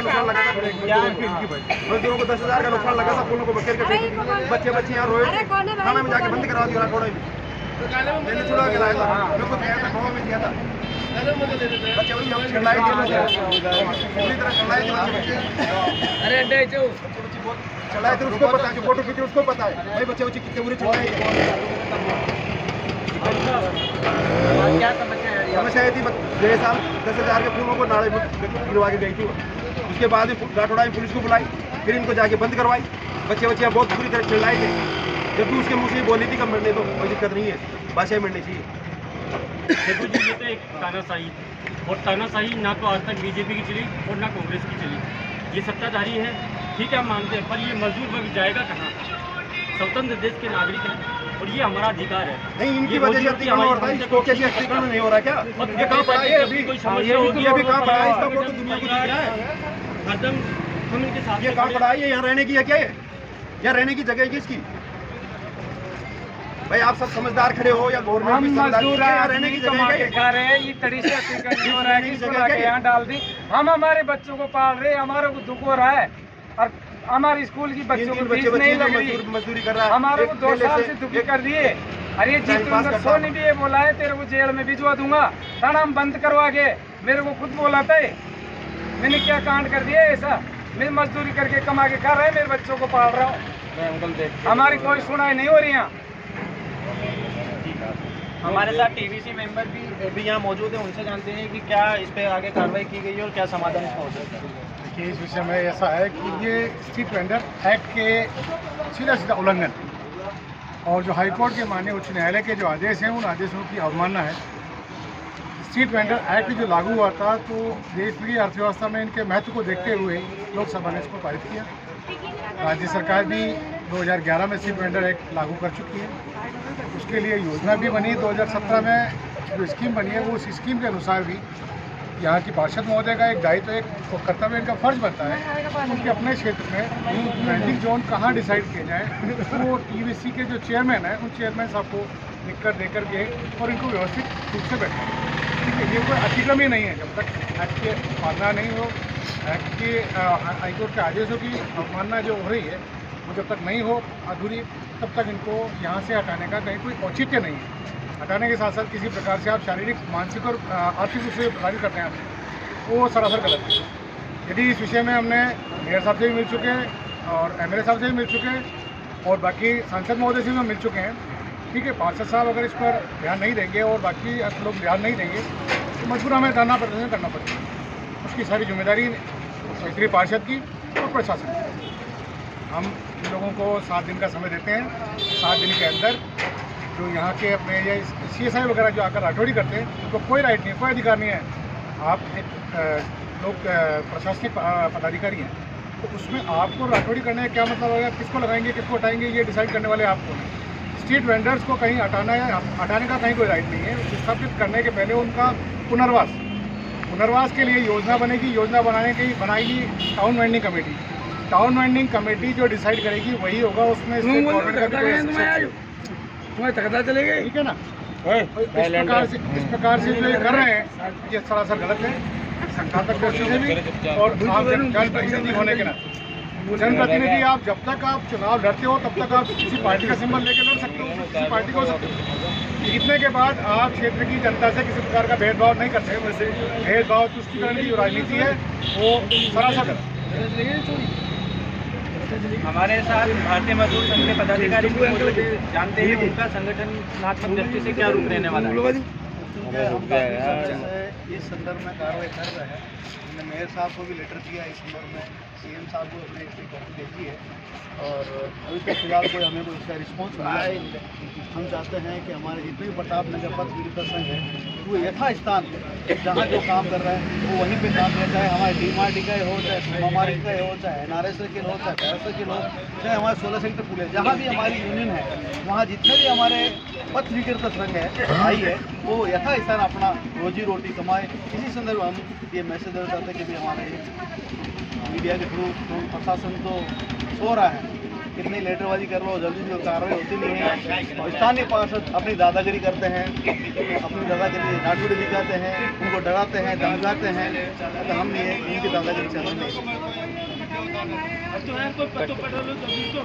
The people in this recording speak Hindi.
नुकसान लगा था मजदूरों को 10,000 का नुकसान लगा था। फूलों को बखेर के बच्चे यहाँ रोए थाना में जाके बंद करवा दिया। मैंने छुड़ा के लाया था, मेरे को गया था गाँव में दिया था। बच्चे हम चिल्लाए थे, पूरी तरह चिल्लाए थे बच्चे। अरे चलाए थे, उसको पता है, जो फोटो खींचे उसको पता है भाई बच्चे बच्चे कितने बुरे चिल्लाए। क्या समस्या आई थी 10,000 के फूलों को नाले में गिरवा के गई थी। उसके बाद गाटोड़ा में पुलिस को बुलाई, फिर इनको जाके बंद करवाई। बच्चे बहुत बुरी तरह चिल्लाए थे, जब भी उसके मुँह से बोली थी कि मरने तो कोई दिक्कत नहीं है, बादशाह मिलनी चाहिए। देखो जी, ये तो एक तानाशाही और तानाशाही ना तो आज तक बीजेपी की चली और ना कांग्रेस की चली। ये सत्ताधारी है, ठीक है, हम मानते हैं, पर ये मजदूर वर्ग जाएगा कहाँ? स्वतंत्र देश के नागरिक हैं और ये हमारा अधिकार है। नहीं, इनकी वजह से अतिक्रमण हो रहा है, इसको कैसे अतिक्रमण नहीं हो रहा क्या? ये कहाँ पड़ा है अभी? कोई समस्या होगी, ये अभी कहाँ पड़ा है? इसका फोटो दुनिया को दिख रहा है। हरदम हम इनके साथ। ये कहाँ पड़ा है? ये यहाँ रहने की है क्या? यहाँ रहने की जगह है किसकी? भाई आप सब समझदार खड़े हो या गवर्नमेंट भी समझदार है? यहाँ रहने की जगह है खा रहे हैं, ये तड़ी से अतिक्रमण हो रहा है, किसको लाके यहाँ डाल दी। हम हमारे बच्चों को पाल रहे हैं, हमारे को दुख हो रहा है और हमारे स्कूल की बच्चों को फीस नहीं लग रही, मजदूरी कर रहा है। हमारे को 2 साल से दुखी कर दिए। अरे जीतू सोनी भी ये बोला है तेरे को जेल में भिजवा दूंगा, थाना हम बंद करवा के, मेरे को खुद बोला था मैंने क्या कांड कर दिया ऐसा। मैं मजदूरी करके कमा के खा रहा है, मेरे बच्चों को पाल रहा हूँ, हमारी कोई सुनाई नहीं हो रही है। हमारे साथ टीवीसी मेंबर भी यहाँ मौजूद हैं, उनसे जानते हैं कि क्या इस पे आगे कार्रवाई की गई है और क्या समाधान इसका हो सकता है। देखिए, इस विषय में ऐसा है कि ये स्ट्रीट वेंडर एक्ट के सीधा उल्लंघन और जो हाईकोर्ट के माननीय उच्च न्यायालय के जो आदेश हैं उन आदेशों की अवमानना है। स्ट्रीट वेंडर एक्ट जो लागू हुआ था तो देश की अर्थव्यवस्था में इनके महत्व को देखते हुए लोकसभा ने इसको पारित किया। राज्य सरकार भी 2011 में स्ट्रीट वेंडर एक्ट लागू कर चुकी है। उसके लिए योजना भी बनी, 2017 में जो स्कीम बनी है वो उस स्कीम के अनुसार भी यहाँ की पार्षद महोदय का एक दायित्व, एक कर्तव्य, इनका फर्ज बनता है उनके अपने क्षेत्र में वेंडिंग जोन कहाँ डिसाइड किए जाए। वो टीवीसी के जो चेयरमैन हैं उन चेयरमैन साहब को लिखकर देकर के और इनको व्यवस्थित रूप से बैठा। ठीक है, ये कोई अतिक्रम ही नहीं है। जब तक एक्ट के पालना नहीं हो, एक्ट के हाईकोर्ट के आदेशों की अवमानना जो हो रही है वो जब तक नहीं हो अधूरी, तब तक इनको यहाँ से हटाने का कहीं कोई औचित्य नहीं है। हटाने के साथ साथ किसी प्रकार से आप शारीरिक, मानसिक और आर्थिक रूप से प्रभावित करते हैं वो सरासर गलत है। यदि इस विषय में हमने मेयर साहब से भी मिल चुके हैं और एमएलए साहब से भी मिल चुके हैं और बाकी सांसद महोदय से भी मिल चुके हैं। ठीक है, पार्षद साहब अगर इस पर ध्यान नहीं देंगे और बाकी लोग ध्यान नहीं देंगे तो मजबूर हमें धरना प्रदर्शन करना पड़ेगा। उसकी सारी जिम्मेदारी क्षेत्रीय पार्षद की और प्रशासन की। हम इन लोगों को 7 दिन का समय देते हैं। 7 दिन के अंदर जो यहाँ के अपने ये CSI वगैरह जो आकर राठौड़ी करते हैं उनको कोई राइट नहीं है, कोई अधिकार नहीं है। आप एक लोग प्रशासनिक पदाधिकारी हैं तो उसमें आपको राठौड़ी करने का क्या मतलब होगा? किसको लगाएंगे, किसको हटाएंगे, ये डिसाइड करने वाले आपको हैं। स्ट्रीट वेंडर्स को कहीं हटाने का कहीं कोई राइट नहीं है। स्थापित करने के पहले उनका पुनर्वास के लिए योजना बनेगी। योजना बनाएगी town vending committee. Town vending committee जो डिसाइड करेगी वही होगा। उसमें चलेगा, ठीक है ना? इस प्रकार से जो ये कर रहे हैं ये सरासर गलत है, संघातक दृष्टि से भी। और आप जनप्रतिनिधि होने के नाते, जनप्रतिनिधि आप जब तक आप चुनाव लड़ते हो तब तक आप किसी पार्टी का सिंबल लेके लड़ सकते हो, किसी पार्टी को हो सकते हो। जीतने के बाद आप क्षेत्र की जनता से किसी प्रकार का भेदभाव नहीं कर सकते। वैसे भेदभाव तुष्टिकरण की जो राजनीति है वो सरासर गलत। हमारे साथ भारतीय मजदूर संघ के पदाधिकारी भी मौजूद हैं, जानते हैं उनका संगठनात्मक दृष्टि से क्या रूप रहने वाला है। इस संदर्भ में कार्रवाई कर रहे हैं। हमने मेयर साहब को भी लेटर दिया इस संदर्भ में, CM साहब को अपने इसकी कॉपी भेजी है और अभी तक फिलहाल कोई हमें कोई इसका रिस्पॉन्स मिला है। हम चाहते हैं कि हमारे जितने भी प्रताप नगर पथ विक्रेता संघ है वो यथास्थान जहाँ जो काम कर रहा है वो वहीं पे काम किया, चाहे हमारे DMRT का हो, चाहे सोमामार्ग का हो, चाहे NRS सर्किल हो, चाहे पैरा सर्किल हो, चाहे हमारे 16 सेक्टर पुलिस, जहाँ भी हमारी यूनियन है वहाँ जितने भी हमारे पथ विक्रेता संघ है भाई है वो यथास्थान अपना रोजी रोटी कमाए। इसी संदर्भ में हम ये मैसेज देना चाहते हैं कि भी हमारे मीडिया के थ्रू प्रशासन तो सो रहा है कितनी लेटरबाजी कर लो, जल्दी से कार्रवाई होती नहीं है। और स्थानीय पार्षद अपनी दादागिरी करते हैं, अपनी दादागिरी नाटुड़ी दिखाते हैं, उनको डराते हैं, धमकाते हैं। तो हम नहीं है, इनकी दादागिरी चल रही है।